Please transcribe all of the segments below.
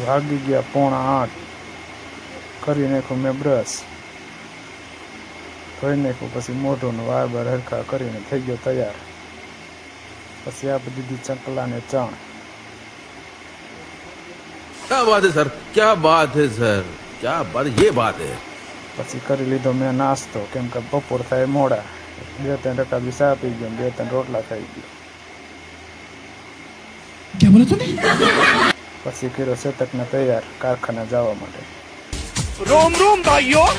વાગી ગયા 7:45 કરી નાખ્યું મેં બ્રશ, ધોઈ નાખ્યું, પછી મોઢું ને વાળ બાર હરખા કરીને થઈ ગયો તૈયાર। પછી આપી દીધી ચકલાને ચણ। क्या बात है सर, क्या बात है सर, क्या बात, ये बात है। પછી કરી લીધો મેં નાસ્તો, કેમ કે બપોર થાય મોડા, 2-3 રકાબી ચા પી ગયો, 2-3 રોટલા ખાઈ ગયો। क्या बोला तूने? પછી કર્યો શેતકને તૈયાર કારખાને જવા માટે। रोम रोम भाइयों।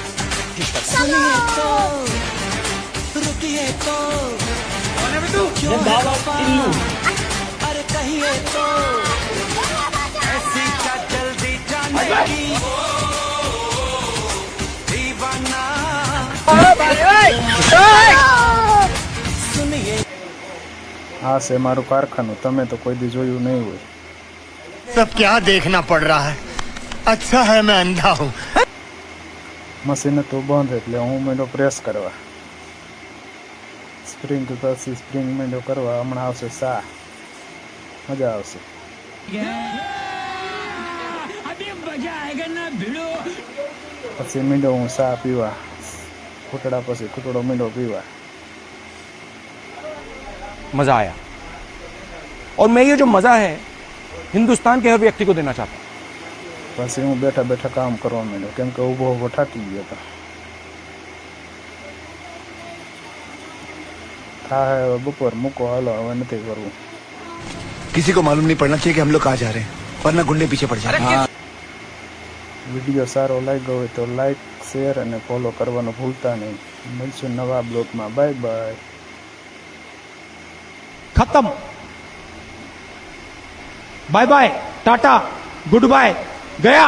આ છે મારું કારખાનું, તમે તો કોઈ દી જોયું નહીં હોય। सब क्या देखना पड़ रहा है, अच्छा है मैं अंधा हूँ। મશીન તો બંધ એટલે હું માંડ્યો પ્રેસ કરવા, સ્પ્રિંગ પછી સ્પ્રિંગ માંડ્યો કરવા। હમણાં આવશે ચા, મજા આવશે। પછી માંડ્યો હું ચા પીવા, ઘૂંટડા પછી ઘૂંટડો માંડ્યો પીવા। मजा आया और मैं ये जो मजा है हिंदुस्तान के हर व्यक्ति को देना चाहता हूँ। પછી હું બેઠા બેઠા કામ કરવા માંડ્યો, કેમ કે ઊભો ઊભો થાકી ગયો હતો। હા હવે બપોર મૂકો, હાલો હવે નથી કરવું। किसी को मालूम नहीं पड़ना चाहिए कि हम लोग कहाँ जा रहे हैं, वरना गुंडे पीछे पड़ जाएंगे। વિડીયો સારો લાગ્યો હોય તો લાઈક, શેર અને ફોલો કરવાનું ભૂલતા નહીં। મળશું નવા બ્લોગમાં, બાય બાય। खत्म, bye bye, tata, goodbye, गया।